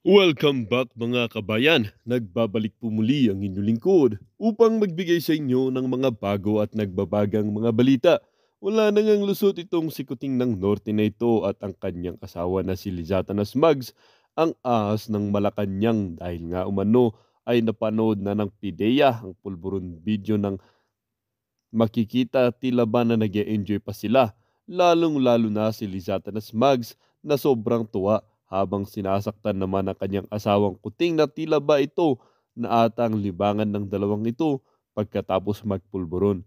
Welcome back mga kabayan. Nagbabalik po muli ang inyong lingkod upang magbigay sa inyo ng mga bago at nagbabagang mga balita. Wala na ngang lusot itong sikuting ng norte na ito at ang kanyang asawa na si Lizata Nasmags, ang ahas ng Malacanang dahil nga umano ay napanood na ng PIDEA ang pulburon video ng makikita tila ba na nag enjoy pa sila, lalong-lalo na si Lizata Nasmags na sobrang tuwa habang sinasaktan naman ang kanyang asawang kuting na tila ba ito na atang libangan ng dalawang ito pagkatapos magpulburon.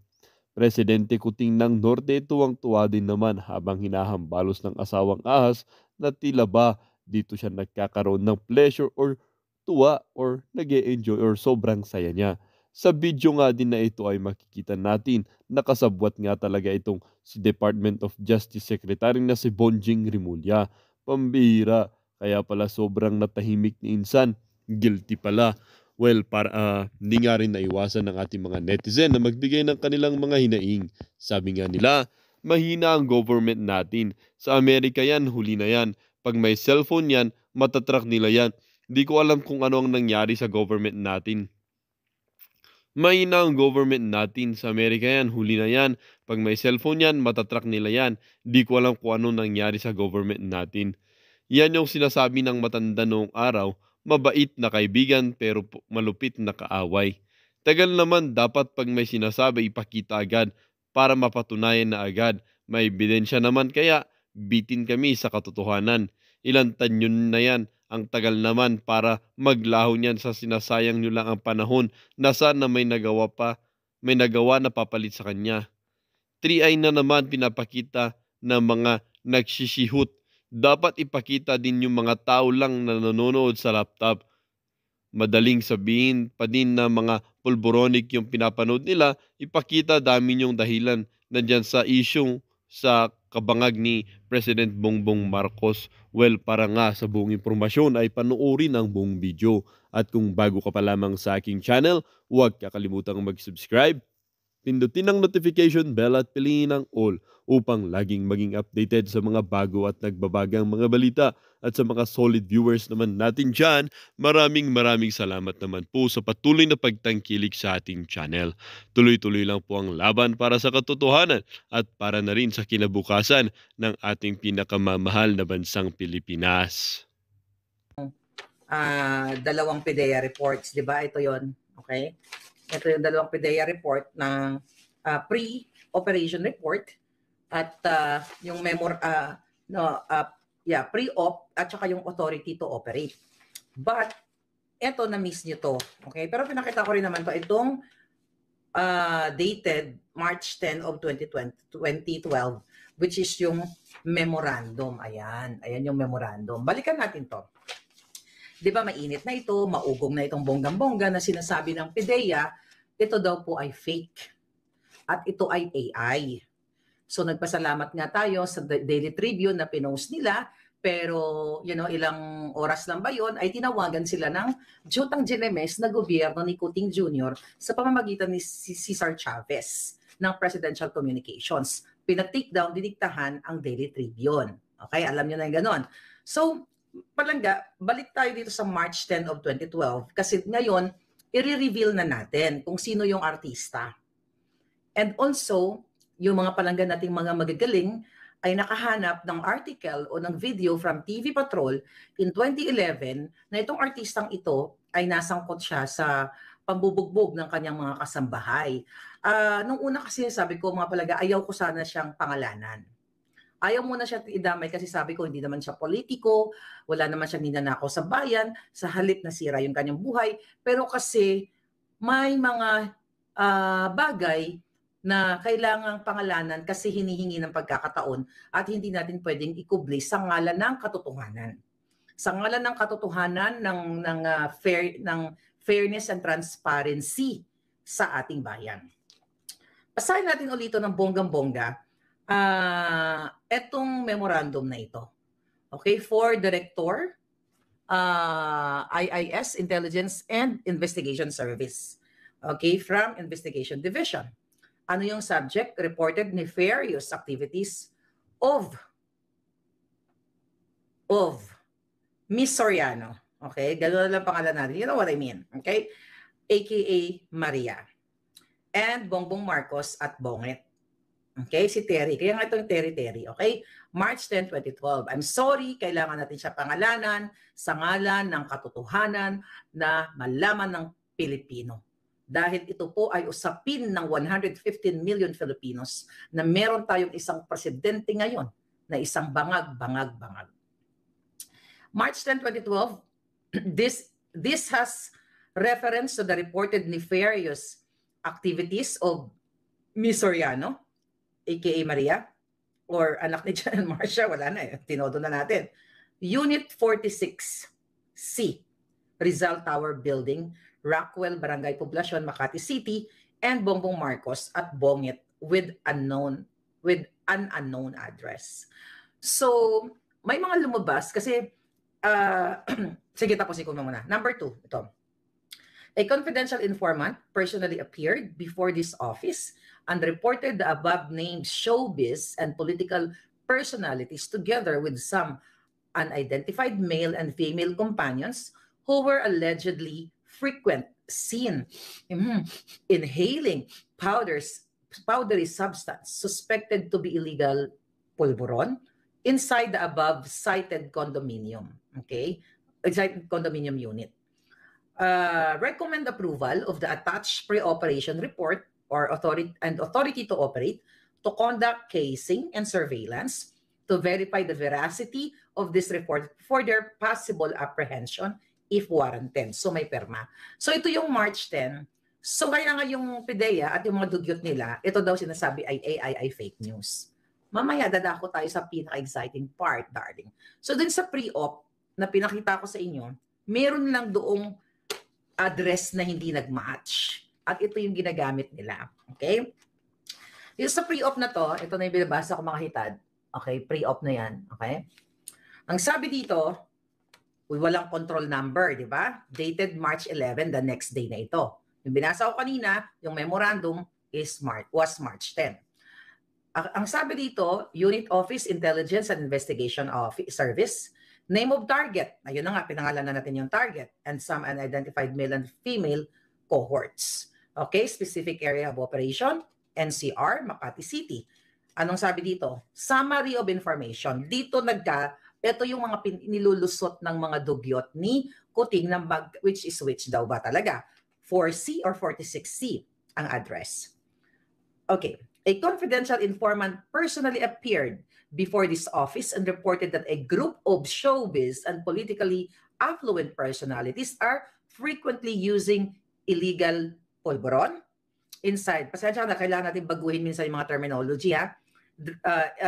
Presidente Kuting ng Norte tuwang-tuwa din naman habang hinahambalos ng asawang ahas na tila ba dito siya nagkakaroon ng pleasure or tuwa or nag enjoy or sobrang saya niya. Sa video nga din na ito ay makikita natin nakasabwat nga talaga itong si Department of Justice Secretary na si Bonjing Rimulya. Pambihira, kaya pala sobrang natahimik ni Insan. Guilty pala. Well, hindi nga rin naiwasan ng ating mga netizen na magbigay ng kanilang mga hinaing. Sabi nga nila, mahina ang government natin. Sa Amerika yan, huli na yan. Pag may cellphone yan, matatrack nila yan. Di ko alam kung ano ang nangyari sa government natin. Mahina ang government natin. Sa Amerika yan, huli na yan. Pag may cellphone yan, matatrack nila yan. Di ko alam kung ano nangyari sa government natin. Yan yung sinasabi ng matanda noong araw, mabait na kaibigan pero malupit na kaaway. Tagal naman dapat pag may sinasabi ipakita agad para mapatunayan na agad. May ebidensya naman kaya bitin kami sa katotohanan. Ilan tanyon na yan, ang tagal naman para maglaho niyan sa sinasayang nyo lang ang panahon na sana may nagawa na papalit sa kanya. 3i na naman pinapakita ng mga nagsisihut. Dapat ipakita din yung mga tao lang na nanonood sa laptop. Madaling sabihin pa din na mga pulboronic yung pinapanood nila, ipakita dami yung dahilan nandyan sa isyong sa kabangag ni President Bongbong Marcos. Well, para nga sa buong impormasyon ay panoorin ang buong video. At kung bago ka pa lamang sa aking channel, huwag kakalimutang mag-subscribe. Pindutin ang notification bell at piliin ang all upang laging maging updated sa mga bago at nagbabagang mga balita. At sa mga solid viewers naman natin dyan, maraming salamat naman po sa patuloy na pagtangkilik sa ating channel. Tuloy-tuloy lang po ang laban para sa katotohanan at para na rin sa kinabukasan ng ating pinakamamahal na bansang Pilipinas. Dalawang PIDEA reports, di ba? Ito yon, okay? Ito yung dalawang PIDEA report ng pre-operation report at yung pre-op at saka yung authority to operate. But eto, na-miss nyo to, okay? Pero pinakita ko rin naman to itong dated March 10 of 2012, which is yung memorandum. Ayan yung memorandum. Balikan natin to. Di ba mainit na ito, maugong na itong bonggang-bongga na sinasabi ng PIDEA, ito daw po ay fake. At ito ay AI. So nagpasalamat nga tayo sa Daily Tribune na pinost nila, pero ilang oras lang ba yun, ay tinawagan sila ng Jutang Ginemes na gobyerno ni Kuting Jr. sa pamamagitan ni Cesar Chavez ng Presidential Communications. Pinag-take down, diniktahan ang Daily Tribune. Okay, alam nyo na yung ganon. So, palangga, balik tayo dito sa March 10 of 2012 kasi ngayon, i-reveal na natin kung sino yung artista. And also, yung mga palangga nating mga magagaling ay nakahanap ng article o ng video from TV Patrol in 2011 na itong artistang ito ay nasangkot siya sa pambubugbog ng kanyang mga kasambahay. Nung una kasi sabi ko mga palangga, ayaw ko sana siyang pangalanan. Ayaw mo na siya idamay kasi sabi ko hindi naman siya politiko, wala naman siyang ninanakaw sa bayan, sa halip na sira yung kanyang buhay. Pero kasi may mga bagay na kailangang pangalanan kasi hinihingi ng pagkakataon at hindi natin pwedeng ikubli sa ngalan ng katotohanan. Sa ngalan ng katotohanan ng fairness and transparency sa ating bayan. Basahin natin ulit ito ng bonggang-bongga. Etong memorandum na ito. Okay, for Director, IIS, Intelligence and Investigation Service. Okay, from Investigation Division. Ano yung subject? Reported nefarious activities of Miss Soriano. Okay? Gano'n na lang pangalan natin. You know what I mean. Okay? AKA Maria. And Bongbong Marcos at Bonget. Okay? Si Terry. Kaya nga itong Terry. Okay? March 10, 2012. I'm sorry, kailangan natin siya pangalanan sa ngalan ng katotohanan na malaman ng Pilipino. Dahil ito po ay usapin ng 115 million Filipinos na meron tayong isang presidente ngayon na isang bangag. March 10, 2012, this has reference to the reported nefarious activities of Miss Soriano, aka Maria, or anak ni John Marcia, wala na eh, tinodo na natin. Unit 46C, Rizal Tower Building, Rockwell, Barangay Poblacion, Makati City, and Bongbong Marcos at Bonget with an unknown address. So, may mga lumabas kasi, sige tapusin ko muna. Number 2, ito. A confidential informant personally appeared before this office and reported the above-named showbiz and political personalities together with some unidentified male and female companions who were allegedly seen inhaling powdery substance suspected to be illegal pulburon inside the above-cited condominium, okay? Cited condominium unit. Recommend approval of the attached pre-operation report or authority to operate to conduct casing and surveillance to verify the veracity of this report for their possible apprehension if warranted. So may perma. So ito yung March 10. So kaya nga yung PIDEA at yung mga dugyot nila, ito daw sinasabi ay AI ay fake news. Mamaya dadako tayo sa pinaka-exciting part, darling. So dun sa pre-op na pinakita ko sa inyo, meron lang doong address na hindi nag-match. At ito yung ginagamit nila. Okay? Yung sa pre-op na to, ito na yung binabasa ko mga hitad. Okay? Pre-op na yan. Okay? Ang sabi dito, walang control number, di ba? Dated March 11, the next day na ito. Yung binasa ko kanina, yung memorandum was March 10. Ang sabi dito, Unit Office Intelligence and Investigation Service, name of target, ayun na nga, pinangalan na natin yung target, and some unidentified male and female cohorts. Okay, specific area of operation, NCR, Makati City. Anong sabi dito? Summary of information. Dito ito yung mga nilulusot ng mga dugyot ni Kuting ng bag, which daw ba talaga? 4C or 46C ang address. Okay. A confidential informant personally appeared before this office and reported that a group of showbiz and politically affluent personalities are frequently using illegal pulburon inside. Pasensya na, kailangan natin baguhin minsan yung mga terminology, ha?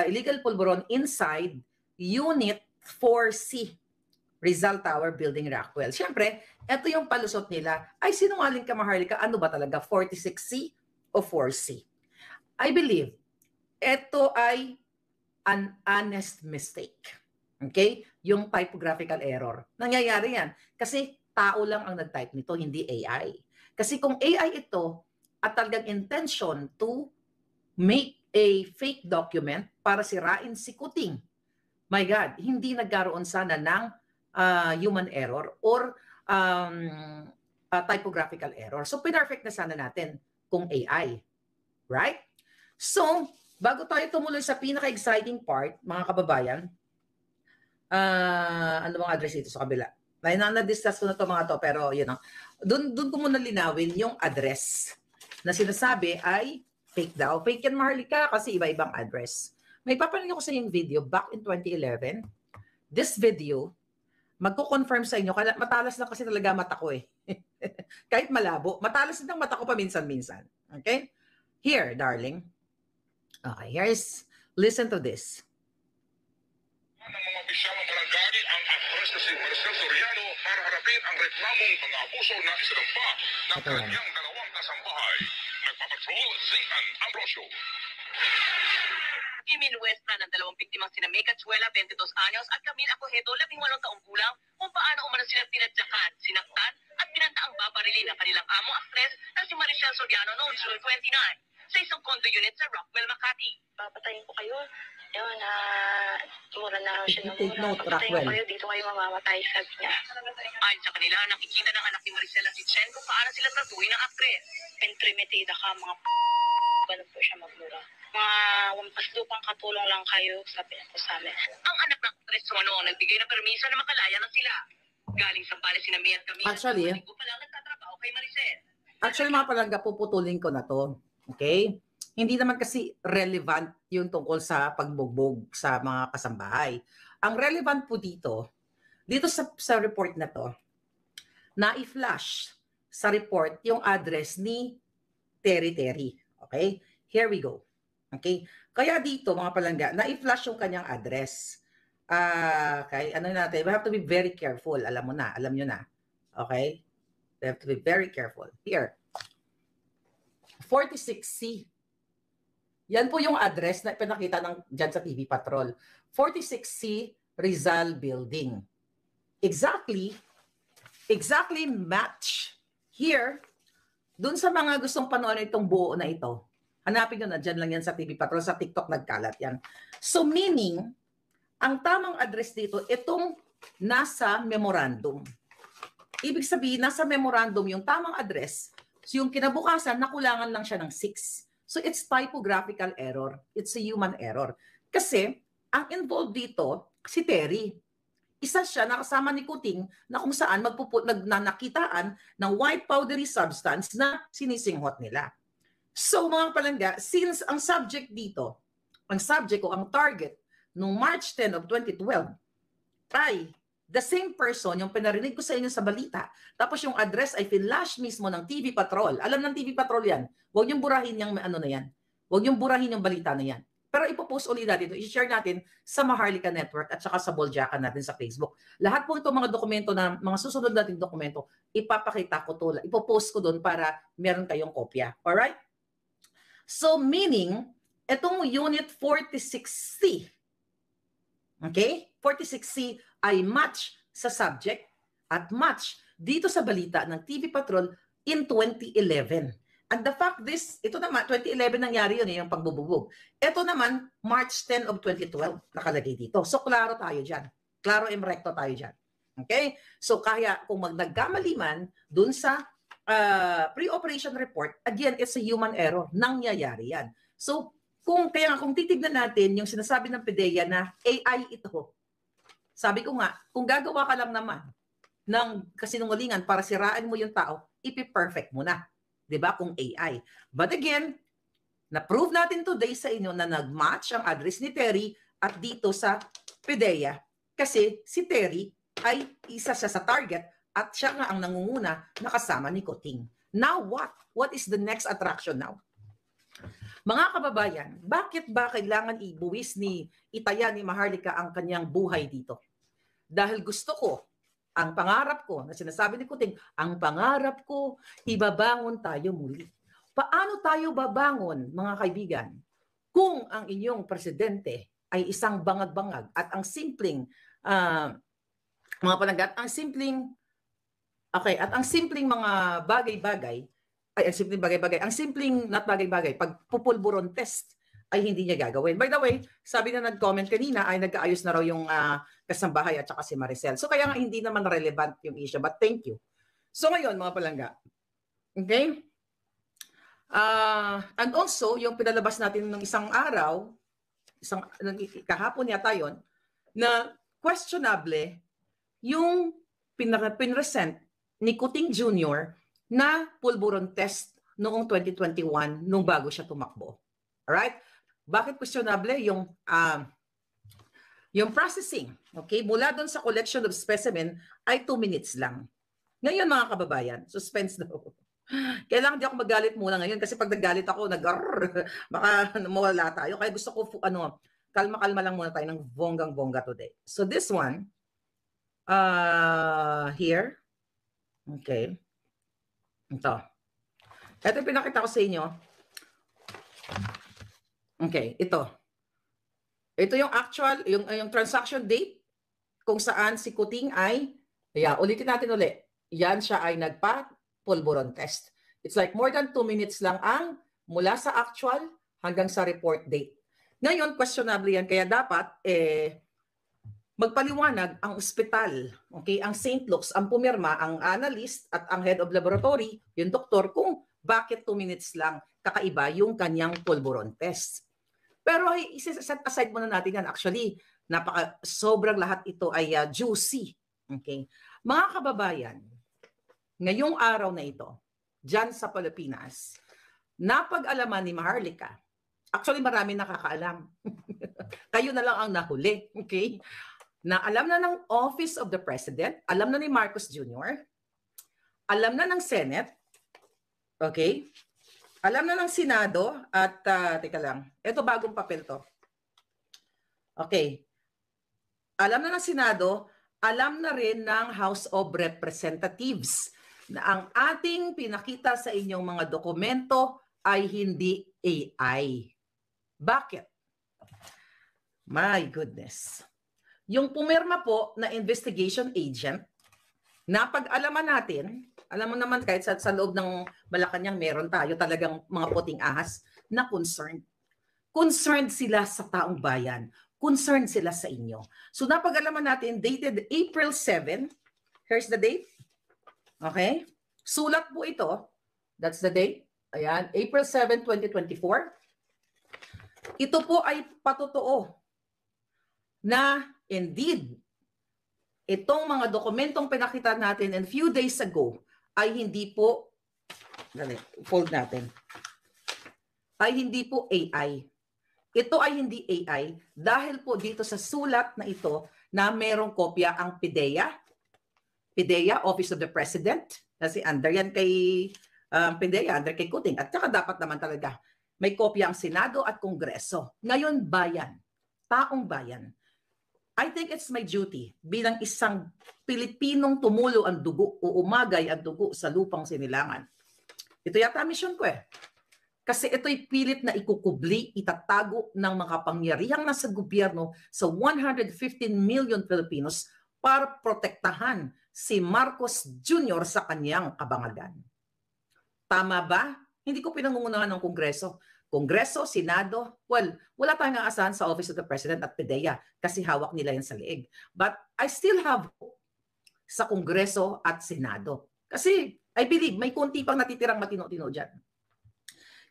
Illegal pulburon inside Unit 4C, Rizal Tower Building, Rockwell. Siyempre, ito yung palusot nila. Ay, sinungaling ka, Maharlika, ano ba talaga? 46C o 4C? I believe, ito ay an honest mistake. Okay? Yung typographical error. Nangyayari yan. Kasi tao lang ang nag-type nito, hindi AI. Kasi kung AI ito, at talagang intention to make a fake document para sirain si Kuting, my God, hindi nagkaroon sana ng human error or typographical error. So, pinarfect na sana natin kung AI. Right? So, bago tayo tumuloy sa pinaka-exciting part, mga kababayan, ano bang address dito sa kabila? Na-discuss ko na ito mga to, pero yun know, doon ko muna linawin yung address na sinasabi ay fake daw. Fake yan, Maharlika, kasi iba-ibang address. May papanood ko sa yung video back in 2011. This video, magko-confirm sa inyo, matalas na kasi talaga mata ko eh. Kahit malabo, matalas na mata ko pa minsan-minsan. Okay? Here, darling. Okay, listen to this. Ng mga opisyal ng barangay ang actress na si Maricel Soriano para harapin ang reklamong mga abuso na isinampa ng kanyang dalawang kasambahay. Nagpapatrol, Zaytan Ambrosio. Iminwesta ng dalawang biktimang sina May Cachuela, 22 anyos, at Camille Acojedo, 18 taong gulang, kung paano umano silang tinadyakan, sinaktan, at pinantaang babarilin ng kanilang amo actress na si Maricel Soriano noong June 29 sa isang condo unit sa Rockwell, Makati. Papatayin ko kayo. Yun, mura na raw siya ng Take mura. note, Pagkatay Rockwell. kayo, dito kayo mamamatay, sabi niya. Ayon sa kanila, nakikita ng anak ni Maricel at si Chen kung paano sila tratuhin ng aktres. Pentrimetida ka, mga ganun po siya magmura. Mga wampas lupang katulong lang kayo, sabi niya po sa amin. Ang anak ng aktres sumano ang nagbigay ng permiso na makalaya ng sila. Galing sa Bales si Nami at Camila. Actually, Linggo pa lang nagtatrabaho kay Maricel. Actually, mga palangga, puputulin ko na to. Okay? Hindi naman kasi relevant yung tungkol sa pagbugbog sa mga kasambahay. Ang relevant po dito sa report na to, na i-flash sa report yung address ni Terry. Okay? Here we go. Okay? Kaya dito, mga palangga, na i-flash yung kanyang address. Okay? Ano natin? We have to be very careful. Alam nyo na. Okay? We have to be very careful. Here. 46C. Yan po yung address na pinakita dyan sa TV Patrol. 46C Rizal Building. Exactly match here dun sa mga gustong panoorin itong buo na ito. Hanapin nyo na, dyan lang yan sa TV Patrol, sa TikTok nagkalat yan. So meaning, ang tamang address dito, itong nasa memorandum. Ibig sabihin, nasa memorandum yung tamang address, so yung kinabukasan, nakulangan lang siya ng 6. So it's typographical error. It's a human error. Kasi, ang involved dito, si Terry. Isa siya nakasama ni Kuting na kung saan nakitaan ng white powdery substance na sinisinghot nila. So mga palangga, since ang subject dito, ang target noong March 10 of 2012 ay the same person, yung pinarinig ko sa inyo sa balita, tapos yung address ay flash mismo ng TV Patrol. Alam ng TV Patrol yan. Huwag niyong burahin yung ano na yan. Huwag niyong burahin yung balita na yan. Pero ipopost ulit natin ito, i-share natin sa Maharlika Network at saka sa Boljakan natin sa Facebook. Lahat po itong mga dokumento na, mga susunod nating dokumento, ipapakita ko to, ipopost ko doon para meron kayong kopya. Alright? So meaning, itong Unit 46C, okay? 46C ay match sa subject at match dito sa balita ng TV Patrol in 2011. And the fact ito naman, 2011 nangyari yun, yung pagbububog. Ito naman, March 10 of 2012, nakalagay dito. So, klaro tayo dyan. Klaro recto tayo dyan. Okay? So, kaya kung nagkamali man dun sa pre-operation report, again, it's a human error. Nangyayari yan. So, kung titignan natin yung sinasabi ng PDEA na AI ito, sabi ko nga, kung gagawa ka lang naman ng kasinungalingan para siraan mo yung tao, ipi-perfect mo na. 'Di ba? Kung AI. But again, na-prove natin today sa inyo na nag-match ang address ni Terry at dito sa PDEA kasi si Terry ay isa siya sa target at siya nga ang nangunguna na kasama ni Kuting. Now what? What is the next attraction now? Mga kababayan, bakit ba kailangan ibuwis itaya ni Maharlika ang kanyang buhay dito? Dahil gusto ko, ang pangarap ko, na sinasabi ni Kuting, ang pangarap ko, ibabangon tayo muli. Paano tayo babangon, mga kaibigan, kung ang inyong presidente ay isang bangag-bangag at ang simpleng, mga palangga, at ang simpleng mga bagay-bagay, ang simpleng not bagay-bagay, pag pupulburon test, ay hindi niya gagawin. By the way, sabi na nag-comment kanina ay nag-aayos na raw yung kasambahay at saka si Maricel. So kaya nga hindi naman relevant yung issue, but thank you. So ngayon, mga palangga, okay? And also, yung pinalabas natin ng isang araw, kahapon yata yun, na questionable yung pinresent ni Kuting Jr. na pulburon test noong 2021 nung bago siya tumakbo. Alright? Bakit questionable? Yung processing, okay, mula doon sa collection of specimen ay 2 minutes lang. Ngayon, mga kababayan, suspense daw. Kailangan di ako magalit muna ngayon kasi pag naggalit ako, baka mawala tayo. Kaya gusto ko, kalma-kalma lang muna tayo ng bonggang-bongga today. So this one, here, okay, ito yung pinakita ko sa inyo. Okay, ito. Ito yung actual, yung transaction date kung saan si Kuting ay, ulitin natin ulit. Yan siya ay nagpa-pulburon test. It's like more than 2 minutes lang ang mula sa actual hanggang sa report date. Ngayon, questionable yan. Kaya dapat, magpaliwanag ang ospital, okay, ang St. Luke's, ang pumirma, ang analyst at ang head of laboratory, yung doktor, kung bakit 2 minutes lang kakaiba yung kanyang pulburon test. Pero set aside muna natin yan. Actually, sobrang lahat ito ay juicy. Okay? Mga kababayan, ngayong araw na ito, dyan sa Pilipinas, napag-alaman ni Maharlika, actually marami nakakaalam. Kayo na lang ang nahuli. Okay? Na alam na ng Office of the President, alam na ni Marcos Jr., alam na ng Senate, okay? Alam na ng Senado, at teka lang, ito bagong papel to. Okay. Alam na ng Senado, alam na rin ng House of Representatives na ang ating pinakita sa inyong mga dokumento ay hindi AI. Bakit? My goodness. Yung pumirma po na investigation agent, napag-alaman natin, alam mo naman kahit sa loob ng Malacanang meron tayo talagang mga puting ahas na concerned. Concerned sila sa taong bayan. Concerned sila sa inyo. So napag-alaman natin, dated April 7, here's the date. Okay? Sulat po ito. That's the date. Ayan, April 7, 2024. Ito po ay patotoo na indeed, itong mga dokumentong pinakita natin and few days ago ay hindi po, fold natin, ay hindi po AI. Ito ay hindi AI dahil po dito sa sulat na ito na merong kopya ang PIDEA, Office of the President, kasi under yan kay PIDEA, under kay Kuting, at saka dapat naman talaga may kopya ang Senado at Kongreso. Ngayon, bayan, taong bayan, I think it's my duty bilang isang Pilipinong tumulo ang dugo o umagay ang dugo sa lupang sinilangan. Ito yata mission ko eh. Kasi ito'y pilit na ikukubli, itatago ng mga kapangyarihang nasa gobyerno sa 115 million Filipinos para protektahan si Marcos Jr. sa kanyang kabangagan. Tama ba? Hindi ko pinangungunahan ng Kongreso. Kongreso, Senado, well, wala tayong aasahan sa Office of the President at PIDEA kasi hawak nila yan sa leeg. But I still have hope sa Kongreso at Senado. Kasi I believe may konti pang natitirang matino-tino dyan.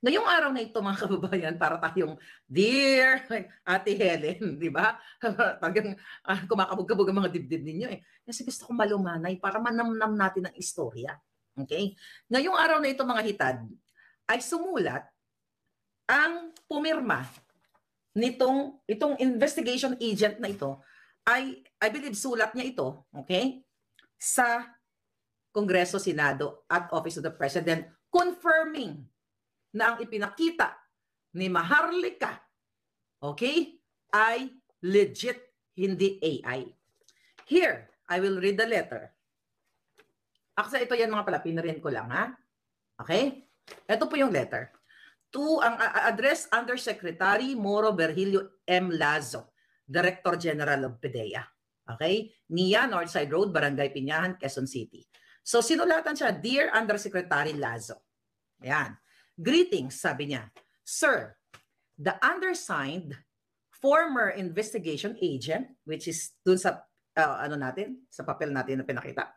Ngayong araw na ito, mga kababayan, para tayong dear Ate Helen, di ba? Talagang kumakabog-kabog ang mga dibdib ninyo eh. Kasi gusto kong malumanay para manamnam natin ang istorya. Okay? Ngayong araw na ito, mga hitad, ay sumulat ang pumirma itong investigation agent na ito ay, I believe, sulat niya ito, okay, sa Kongreso, Senado at Office of the President, confirming na ang ipinakita ni Maharlika, okay, ay legit, hindi AI. Here, I will read the letter. Actually, ito yan mga pala, pinarihan ko lang, ha? Okay? Ito po yung letter. To ang address Undersecretary Moro Virgilio M. Lazo, Director General of PIDEA. Okay? NIA, Northside Road, Barangay Piñahan, Quezon City. So, sinulatan siya, Dear Undersecretary Lazo. Ayan. Greetings, sabi niya. Sir, the undersigned former investigation agent, which is dun sa, sa papel natin na pinakita,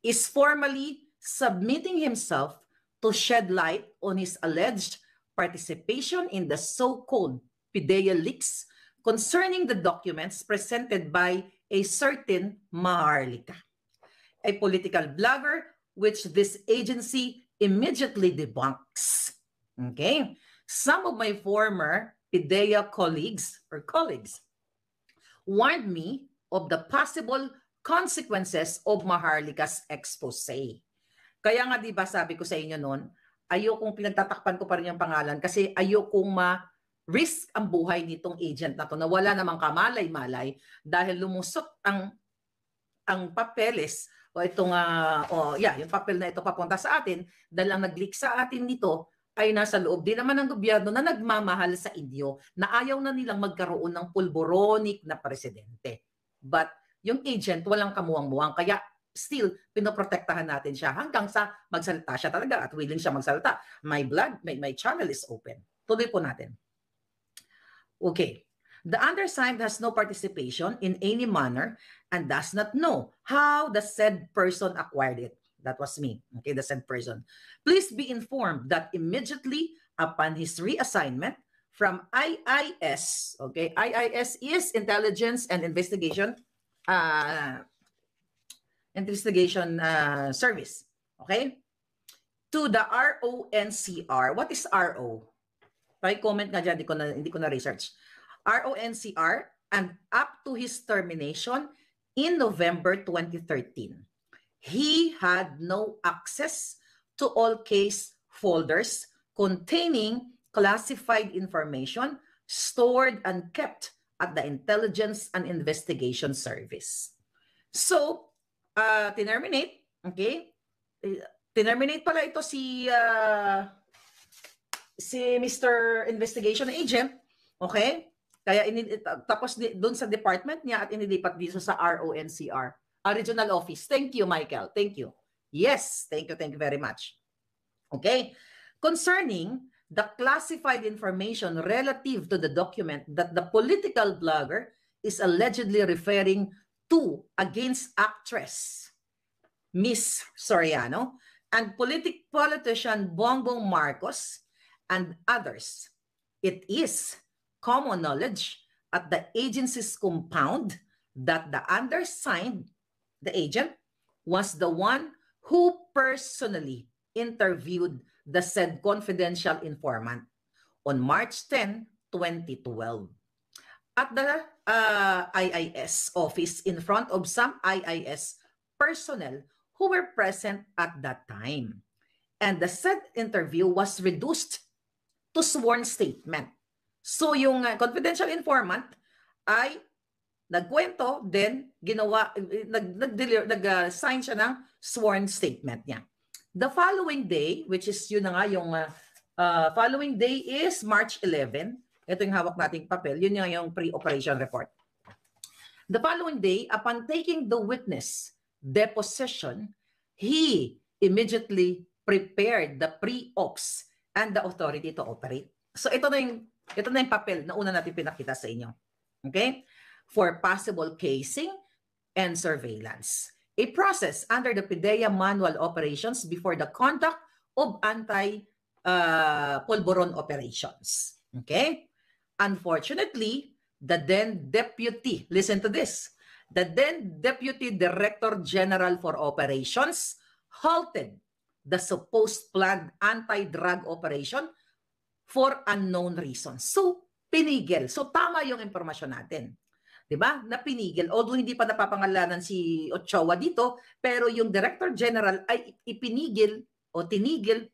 is formally submitting himself to shed light on his alleged participation in the so-called PIDEA leaks concerning the documents presented by a certain Maharlika, a political blogger which this agency immediately debunks. Okay? Some of my former PIDEA colleagues warned me of the possible consequences of Maharlika's expose. Kaya nga, di ba, sabi ko sa inyo noon, ayokong pinagtatakpan ko pa rin yung pangalan kasi ayokong ma-risk ang buhay nitong agent na to na wala namang kamalay-malay dahil lumusot ang papeles o itong yung papel na ito papunta sa atin dahil ang nag-leak sa atin nito ay nasa loob din naman ng gobyerno na nagmamahal sa inyo na ayaw na nilang magkaroon ng pulboronic na presidente. But yung agent walang kamuwang-muwang kaya still, pinoprotektahan natin siya hanggang sa magsalita siya talaga at willing siya magsalita. My channel is open. Tuloy po natin. Okay. The undersigned has no participation in any manner and does not know how the said person acquired it. That was me, okay, the said person. Please be informed that immediately upon his reassignment from IIS, okay, IIS is Intelligence and Investigation Service, okay, to the RONCR. What is RO? Comment nga dyan, hindi ko na research. RONCR, and up to his termination in November 2013. He had no access to all case folders containing classified information stored and kept at the Intelligence and Investigation Service. So, tinerminate, okay? Tinerminate pala ito si Mr. Investigation Agent, okay? Kaya tapos doon sa department niya at inilipat dito sa RONCR, Regional Office. Thank you, Michael. Thank you. Yes, thank you very much. Okay? Concerning the classified information relative to the document that the political blogger is allegedly referring to against actress Miss Soriano and politician Bongbong Marcos and others, it is common knowledge at the agency's compound that the undersigned, the agent, was the one who personally interviewed the said confidential informant on March 10, 2012 at the IIS office in front of some IIS personnel who were present at that time. And the said interview was reduced to sworn statement. So yung confidential informant ay nagkwento, then ginawa, nag-sign siya ng sworn statement niya. The following day, which is yun na nga yung following day is March 11. Ito yung hawak nating papel. Yun yung pre-operation report. The following day, upon taking the witness deposition, he immediately prepared the pre-ops and the authority to operate. So ito na yung papel na una natin pinakita sa inyo. Okay? For possible casing and surveillance. A process under the PIDEA manual operations before the conduct of anti-pulburon operations. Okay? Unfortunately, the then deputy, listen to this, the then Deputy Director General for Operations halted the supposed planned anti-drug operation for unknown reasons. So, pinigil. So, tama yung impormasyon natin. Diba? Na pinigil. Although hindi pa napapangalanan si Ochoa dito, pero yung Director General ay ipinigil o tinigil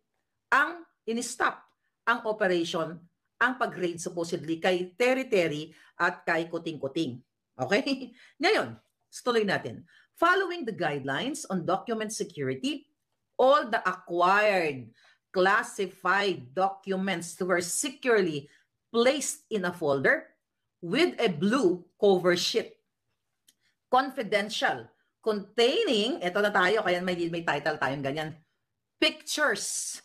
ang in-stop ang operation, ang pag-raid supposedly kay Terry at kay Kuting. Okay? Ngayon, tuloy natin. Following the guidelines on document security, all the acquired classified documents were securely placed in a folder with a blue cover sheet. Confidential. Containing, ito na tayo, kaya may title tayong ganyan, pictures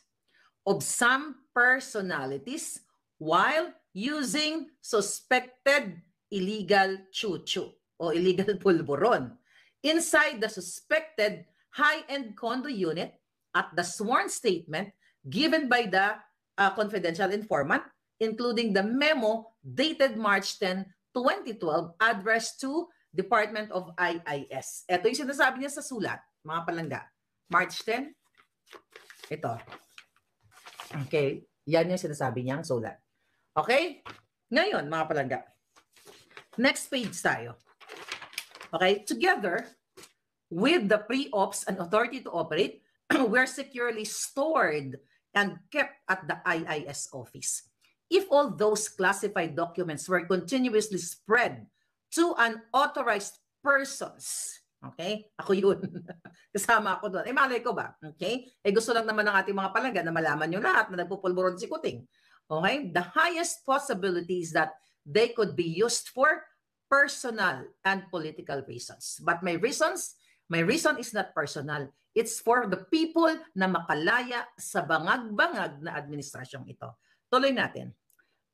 of some personalities while using suspected illegal chuchu o illegal pulburon inside the suspected high-end condo unit at the sworn statement given by the confidential informant, including the memo dated March 10, 2012, addressed to Department of IIS. Ito yung sinasabi niya sa sulat, mga palangga. March 10, ito. Okay, yan yung sinasabi niyang sulat. Okay? Ngayon, mga palangga. Next page tayo. Okay, together with the pre-ops and authority to operate, were securely stored and kept at the IIS office. If all those classified documents were continuously spread to unauthorized persons, okay? Ako yun. Kasama ako doon. Malay ko ba? Okay? Gusto lang naman ng ating mga palangga na malaman nyo lahat na nagpupulburon si Kuting. Okay? The highest possibility is that they could be used for personal and political reasons. But my reason is not personal. It's for the people na makalaya sa bangag-bangag na administrasyong ito. Tuloy natin.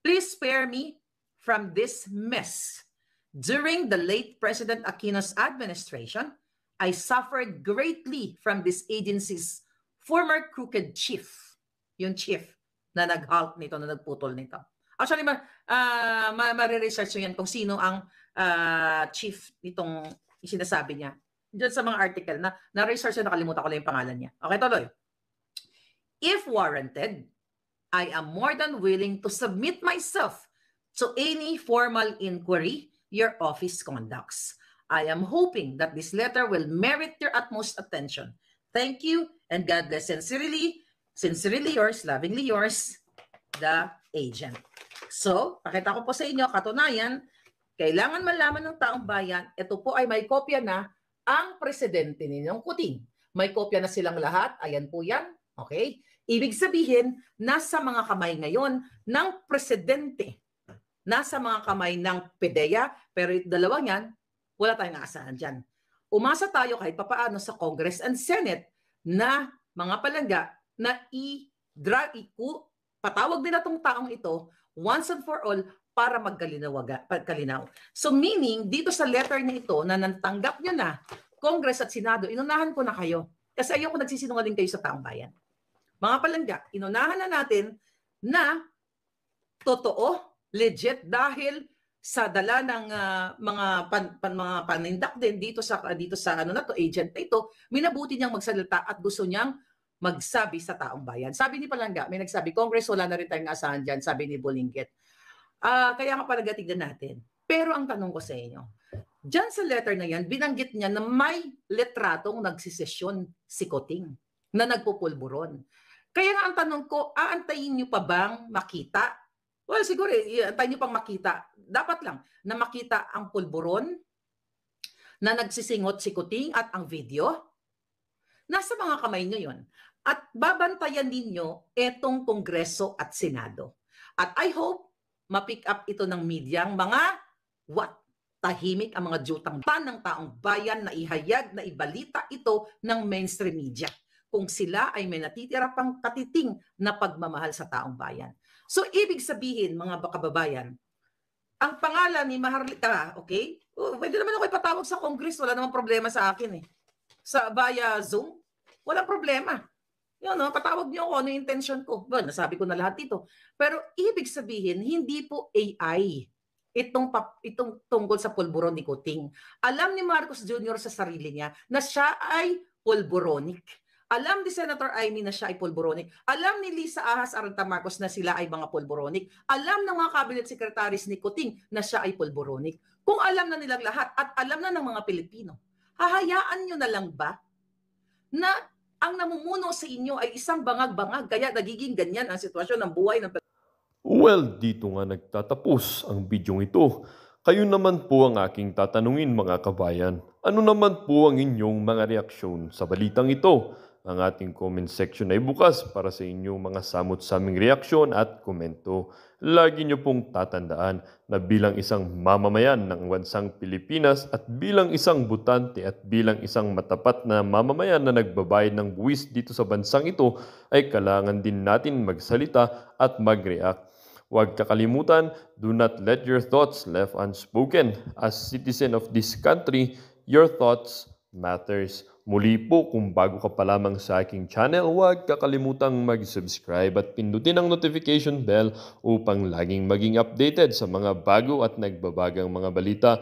Please spare me from this mess. During the late President Aquino's administration, I suffered greatly from this agency's former crooked chief. Yung chief na nag-halt nito, na nagputol nito. Actually, ma-research nyo yan kung sino ang chief nitong sinasabi niya. Diyan sa mga article na research na nakalimutan ko lang yung pangalan niya. Okay, tuloy. If warranted, I am more than willing to submit myself to any formal inquiry your office conducts. I am hoping that this letter will merit your utmost attention. Thank you and God bless. Sincerely yours, lovingly yours, the agent. So, pakita ko po sa inyo, katunayan, kailangan malaman ng taong bayan, ito po ay may kopya na ang presidente ninyong Kuting. May kopya na silang lahat, ayan po yan, okay? Ibig sabihin, nasa mga kamay ngayon ng presidente, nasa mga kamay ng PDEA, pero dalawang yan, wala tayong aasahan dyan. Umasa tayo kahit papaano sa Congress and Senate na mga palangga na patawag nila itong taong ito once and for all para magkalinaw. So meaning, dito sa letter na ito na natanggap nyo na, Congress at Senado, inunahan ko na kayo. Kasi ayoko nagsisinungaling kayo sa taong bayan. Mga palangga, inunahan na natin na totoo, legit, dahil sa dala ng mga panindak din dito sa agent na ito, minabuti niyang magsalita at gusto niyang magsabi sa taong bayan. Sabi ni Palangga, may nagsabi, Congress, wala na rin tayong asahan dyan, sabi ni Bolinggit. Kaya nga pala tignan natin. Pero ang tanong ko sa inyo, dyan sa letter na yan, binanggit niya na may letratong nagsisesyon si Kuting na nagpupulburon. Kaya nga ang tanong ko, aantayin niyo pa bang makita? Well, siguro, aantayin niyo pang makita. Dapat lang na makita ang pulburon na nagsisingot si Kuting at ang video. Nasa mga kamay niyo yun. At babantayan ninyo etong Kongreso at Senado. At I hope ma-pick up ito ng medyang mga tahimik ang mga jutang ng taong bayan na ihayag, na ibalita ito ng mainstream media. Kung sila ay may natitira pang katiting na pagmamahal sa taong bayan. So, ibig sabihin, mga kababayan, ang pangalan ni Maharlika, okay? Pwede naman ako ipatawag sa Congress, wala namang problema sa akin eh. Via Zoom, walang problema. Yun, no? Patawag niyo ako, ano yung intention ko. Well, nasabi ko na lahat dito. Pero ibig sabihin, hindi po AI itong tungkol sa pulburon ni Kuting. Alam ni Marcos Jr. sa sarili niya na siya ay pulburonic. Alam ni Senator Amy na siya ay pulburonic. Alam ni Lisa Ahas Aranta Marcos na sila ay mga pulburonic. Alam ng mga cabinet secretaries ni Kuting na siya ay pulburonic. Kung alam na nilang lahat at alam na ng mga Pilipino, hahayaan nyo na lang ba na ang namumuno sa inyo ay isang bangag-bangag kaya nagiging ganyan ang sitwasyon ng buhay ng Well, dito nga nagtatapos ang bidyong ito. Kayo naman po ang aking tatanungin mga kabayan. Ano naman po ang inyong mga reaksyon sa balitang ito? Ang ating comment section ay bukas para sa inyong mga samot-saming reaksyon at komento. Lagi niyo pong tatandaan na bilang isang mamamayan ng bansang Pilipinas at bilang isang butante at bilang isang matapat na mamamayan na nagbabayad ng buwis dito sa bansang ito ay kailangan din natin magsalita at mag-react. Huwag kakalimutan, do not let your thoughts left unspoken. As citizen of this country, your thoughts matters. Muli po, kung bago ka pa lamang sa aking channel, huwag kakalimutang mag-subscribe at pindutin ang notification bell upang laging maging updated sa mga bago at nagbabagang mga balita.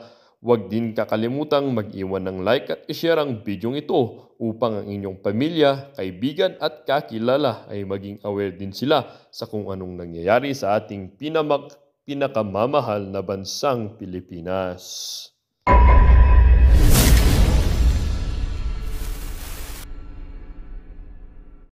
Huwag din kakalimutang mag-iwan ng like at i-share ang bidyong ito upang ang inyong pamilya, kaibigan at kakilala ay maging aware din sila sa kung anong nangyayari sa ating pinakamamahal na bansang Pilipinas.